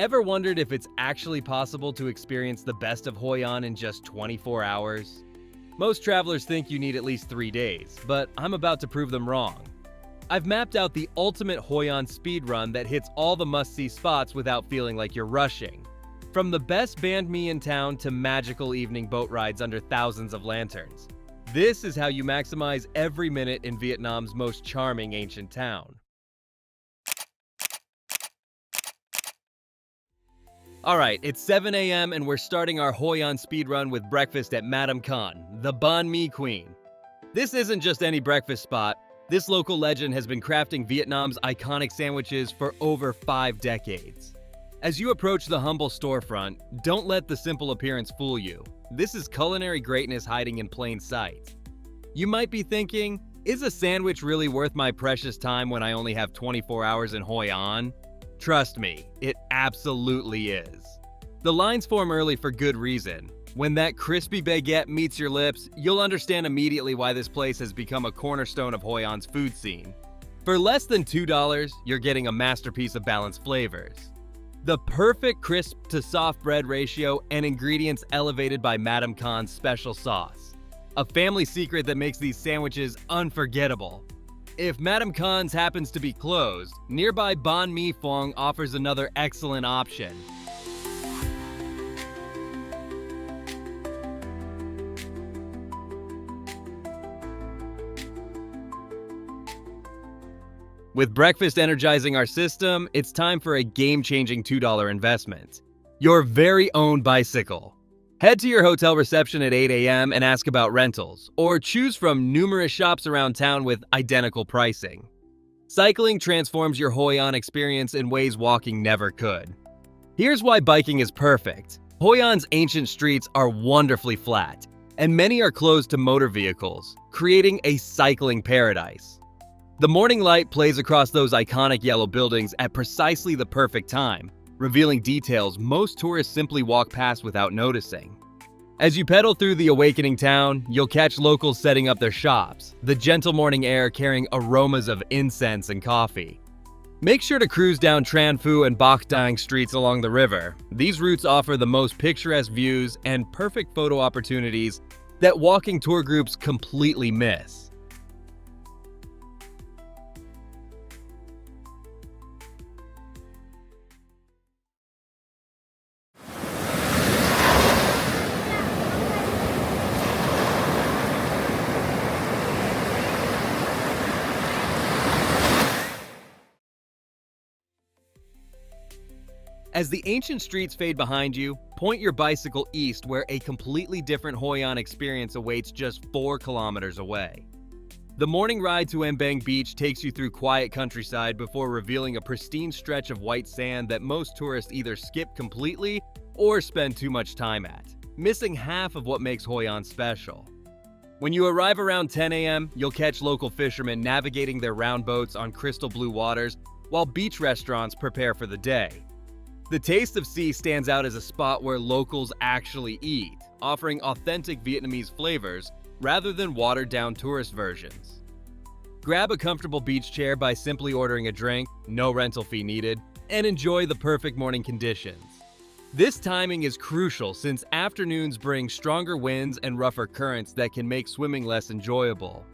Ever wondered if it's actually possible to experience the best of Hoi An in just 24 hours? Most travelers think you need at least 3 days, but I'm about to prove them wrong. I've mapped out the ultimate Hoi An speedrun that hits all the must-see spots without feeling like you're rushing. From the best banh mi in town to magical evening boat rides under thousands of lanterns. This is how you maximize every minute in Vietnam's most charming ancient town. Alright, it's 7 a.m. and we're starting our Hoi An speedrun with breakfast at Madame Khanh, the Banh Mi Queen. This isn't just any breakfast spot. This local legend has been crafting Vietnam's iconic sandwiches for over 5 decades. As you approach the humble storefront, don't let the simple appearance fool you. This is culinary greatness hiding in plain sight. You might be thinking, is a sandwich really worth my precious time when I only have 24 hours in Hoi An? Trust me, it absolutely is. The lines form early for good reason. When that crispy baguette meets your lips, you'll understand immediately why this place has become a cornerstone of Hoi An's food scene. For less than $2, you're getting a masterpiece of balanced flavors. The perfect crisp to soft bread ratio and ingredients elevated by Madame Khan's special sauce. A family secret that makes these sandwiches unforgettable. If Madame Khan's happens to be closed, nearby Banh Mi Phuong offers another excellent option. With breakfast energizing our system, it's time for a game-changing $2 investment. Your very own bicycle. Head to your hotel reception at 8 a.m. and ask about rentals, or choose from numerous shops around town with identical pricing. Cycling transforms your Hoi An experience in ways walking never could. Here's why biking is perfect. Hoi An's ancient streets are wonderfully flat, and many are closed to motor vehicles, creating a cycling paradise. The morning light plays across those iconic yellow buildings at precisely the perfect time, revealing details most tourists simply walk past without noticing. As you pedal through the awakening town, you'll catch locals setting up their shops, the gentle morning air carrying aromas of incense and coffee. Make sure to cruise down Tran and Bach streets along the river. These routes offer the most picturesque views and perfect photo opportunities that walking tour groups completely miss. As the ancient streets fade behind you, point your bicycle east where a completely different Hoi An experience awaits just 4 kilometers away. The morning ride to Mbang Beach takes you through quiet countryside before revealing a pristine stretch of white sand that most tourists either skip completely or spend too much time at, missing half of what makes Hoi An special. When you arrive around 10 a.m., you'll catch local fishermen navigating their round boats on crystal blue waters while beach restaurants prepare for the day. The Taste of Sea stands out as a spot where locals actually eat, offering authentic Vietnamese flavors rather than watered-down tourist versions. Grab a comfortable beach chair by simply ordering a drink, no rental fee needed, and enjoy the perfect morning conditions. This timing is crucial since afternoons bring stronger winds and rougher currents that can make swimming less enjoyable.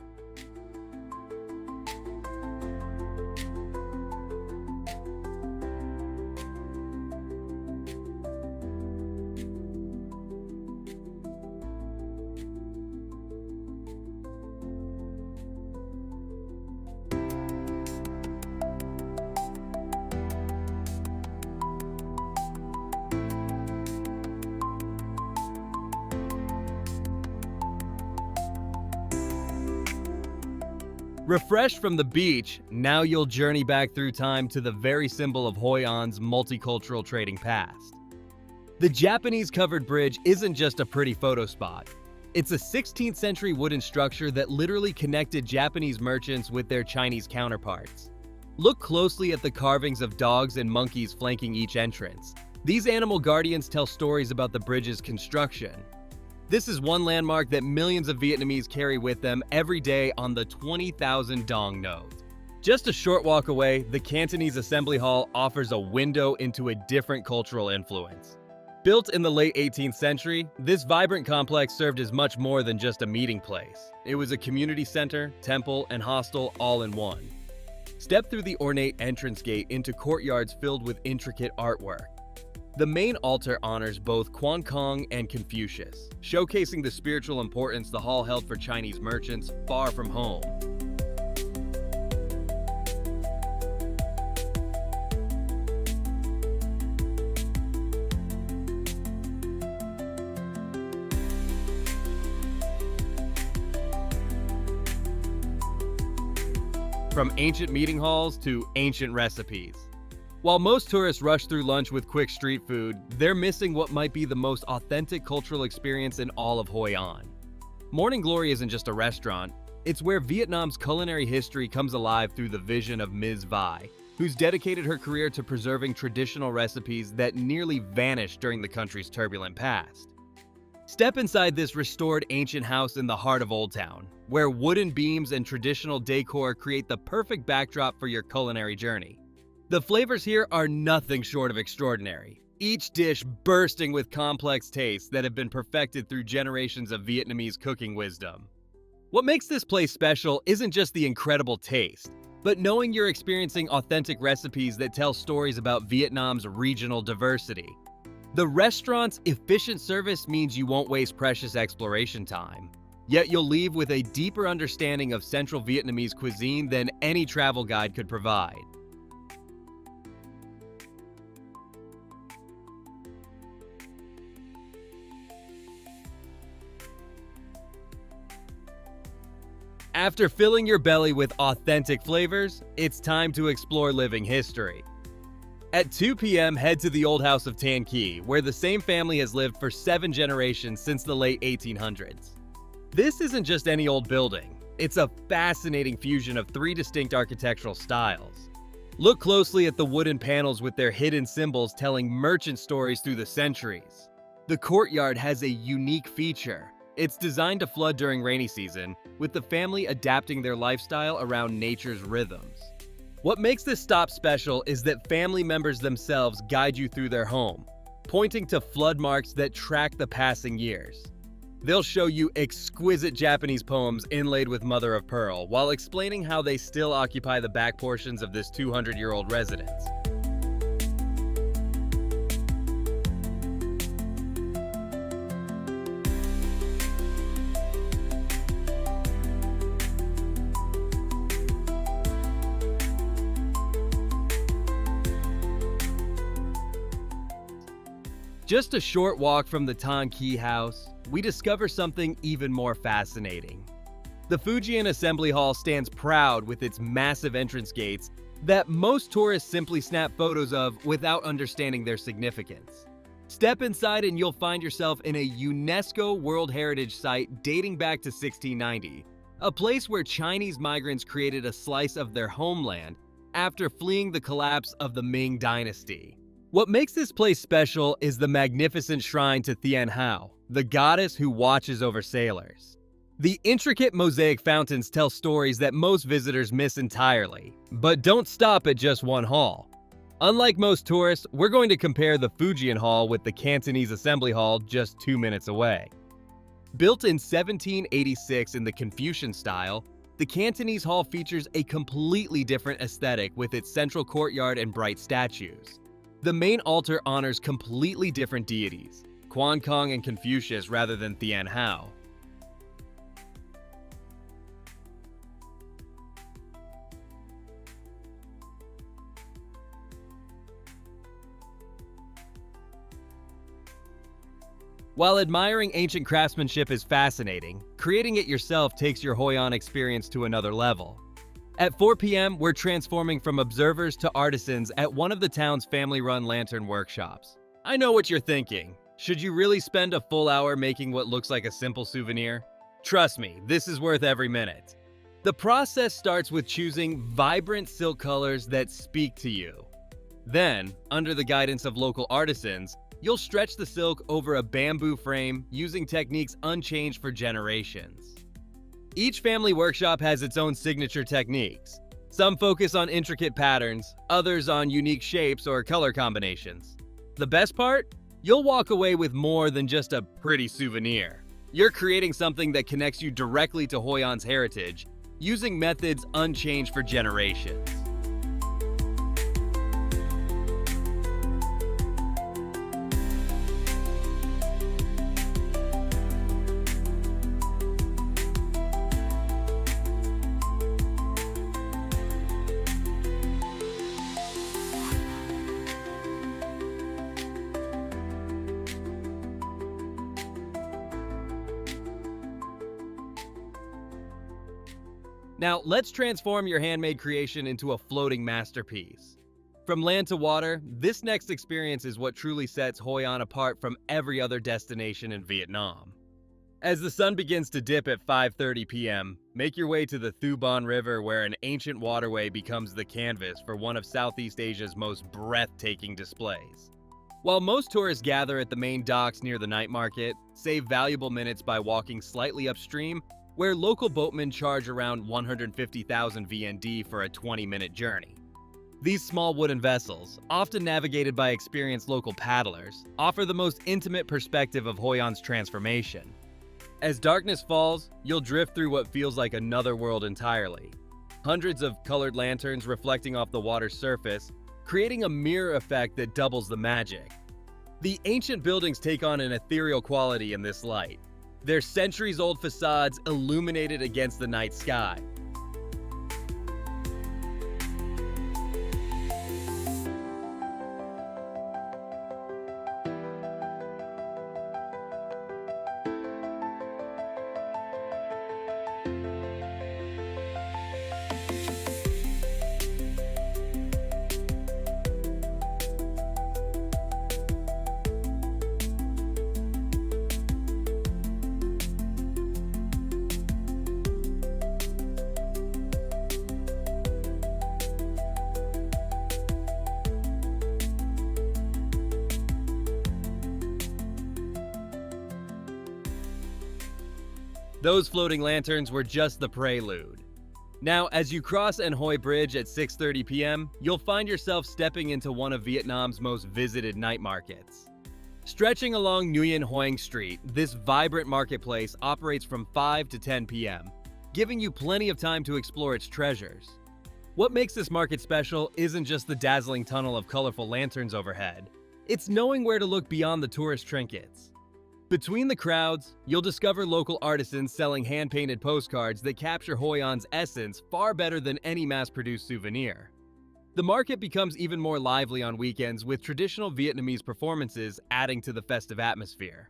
Refreshed from the beach, now you'll journey back through time to the very symbol of Hoi An's multicultural trading past. The Japanese-covered bridge isn't just a pretty photo spot. It's a 16th century wooden structure that literally connected Japanese merchants with their Chinese counterparts. Look closely at the carvings of dogs and monkeys flanking each entrance. These animal guardians tell stories about the bridge's construction. This is one landmark that millions of Vietnamese carry with them every day on the 20,000 dong note. Just a short walk away, the Cantonese Assembly Hall offers a window into a different cultural influence. Built in the late 18th century, this vibrant complex served as much more than just a meeting place. It was a community center, temple, and hostel all in one. Step through the ornate entrance gate into courtyards filled with intricate artwork. The main altar honors both Quan Kong and Confucius, showcasing the spiritual importance the hall held for Chinese merchants far from home. From ancient meeting halls to ancient recipes. While most tourists rush through lunch with quick street food, they're missing what might be the most authentic cultural experience in all of Hoi An. Morning Glory isn't just a restaurant, it's where Vietnam's culinary history comes alive through the vision of Ms. Vai, who's dedicated her career to preserving traditional recipes that nearly vanished during the country's turbulent past. Step inside this restored ancient house in the heart of Old Town, where wooden beams and traditional decor create the perfect backdrop for your culinary journey. The flavors here are nothing short of extraordinary, each dish bursting with complex tastes that have been perfected through generations of Vietnamese cooking wisdom. What makes this place special isn't just the incredible taste, but knowing you're experiencing authentic recipes that tell stories about Vietnam's regional diversity. The restaurant's efficient service means you won't waste precious exploration time. Yet you'll leave with a deeper understanding of Central Vietnamese cuisine than any travel guide could provide. After filling your belly with authentic flavors, it's time to explore living history. At 2 p.m., head to the old house of Tan Ki, where the same family has lived for 7 generations since the late 1800s. This isn't just any old building. It's a fascinating fusion of 3 distinct architectural styles. Look closely at the wooden panels with their hidden symbols telling merchant stories through the centuries. The courtyard has a unique feature. It's designed to flood during rainy season, with the family adapting their lifestyle around nature's rhythms. What makes this stop special is that family members themselves guide you through their home, pointing to flood marks that track the passing years. They'll show you exquisite Japanese poems inlaid with mother of pearl, while explaining how they still occupy the back portions of this 200-year-old residence. Just a short walk from the Tan Ki house, we discover something even more fascinating. The Fujian Assembly Hall stands proud with its massive entrance gates that most tourists simply snap photos of without understanding their significance. Step inside and you'll find yourself in a UNESCO World Heritage Site dating back to 1690, a place where Chinese migrants created a slice of their homeland after fleeing the collapse of the Ming Dynasty. What makes this place special is the magnificent shrine to Tian Hao, the goddess who watches over sailors. The intricate mosaic fountains tell stories that most visitors miss entirely, but don't stop at just one hall. Unlike most tourists, we're going to compare the Fujian Hall with the Cantonese Assembly Hall just 2 minutes away. Built in 1786 in the Confucian style, the Cantonese Hall features a completely different aesthetic with its central courtyard and bright statues. The main altar honors completely different deities, Quan Kong and Confucius rather than Tian Hao. While admiring ancient craftsmanship is fascinating, creating it yourself takes your Hoi An experience to another level. At 4 p.m., we're transforming from observers to artisans at one of the town's family-run lantern workshops. I know what you're thinking. Should you really spend a full hour making what looks like a simple souvenir? Trust me, this is worth every minute. The process starts with choosing vibrant silk colors that speak to you. Then, under the guidance of local artisans, you'll stretch the silk over a bamboo frame using techniques unchanged for generations. Each family workshop has its own signature techniques. Some focus on intricate patterns, others on unique shapes or color combinations. The best part? You'll walk away with more than just a pretty souvenir. You're creating something that connects you directly to Hoi An's heritage, using methods unchanged for generations. Now, let's transform your handmade creation into a floating masterpiece. From land to water, this next experience is what truly sets Hoi An apart from every other destination in Vietnam. As the sun begins to dip at 5:30 p.m., make your way to the Thu Bon River, where an ancient waterway becomes the canvas for one of Southeast Asia's most breathtaking displays. While most tourists gather at the main docks near the night market, save valuable minutes by walking slightly upstream, where local boatmen charge around 150,000 VND for a 20-minute journey. These small wooden vessels, often navigated by experienced local paddlers, offer the most intimate perspective of Hoi An's transformation. As darkness falls, you'll drift through what feels like another world entirely. Hundreds of colored lanterns reflecting off the water's surface, creating a mirror effect that doubles the magic. The ancient buildings take on an ethereal quality in this light, their centuries-old facades illuminated against the night sky. Those floating lanterns were just the prelude. Now, as you cross An Hoi Bridge at 6:30 p.m., you'll find yourself stepping into one of Vietnam's most visited night markets. Stretching along Nguyen Hoang Street, this vibrant marketplace operates from 5 to 10 p.m., giving you plenty of time to explore its treasures. What makes this market special isn't just the dazzling tunnel of colorful lanterns overhead. It's knowing where to look beyond the tourist trinkets. Between the crowds, you'll discover local artisans selling hand-painted postcards that capture Hoi An's essence far better than any mass-produced souvenir. The market becomes even more lively on weekends, with traditional Vietnamese performances adding to the festive atmosphere.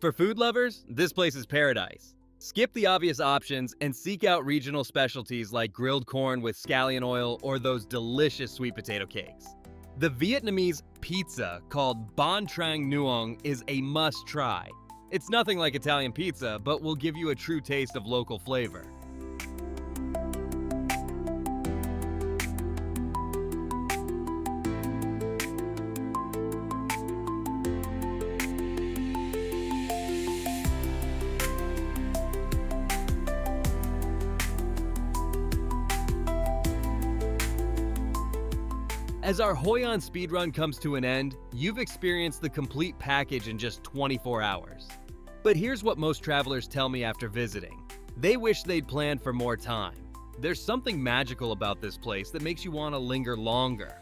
For food lovers, this place is paradise. Skip the obvious options and seek out regional specialties like grilled corn with scallion oil or those delicious sweet potato cakes. The Vietnamese pizza called Banh Trang Nuong is a must-try. It's nothing like Italian pizza, but will give you a true taste of local flavor. As our Hoi An speedrun comes to an end, you've experienced the complete package in just 24 hours. But here's what most travelers tell me after visiting. They wish they'd planned for more time. There's something magical about this place that makes you want to linger longer.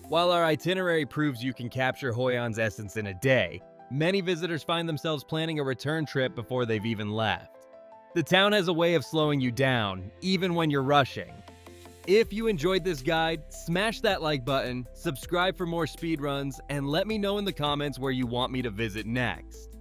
While our itinerary proves you can capture Hoi An's essence in a day, many visitors find themselves planning a return trip before they've even left. The town has a way of slowing you down, even when you're rushing. If you enjoyed this guide, smash that like button, subscribe for more speedruns, and let me know in the comments where you want me to visit next.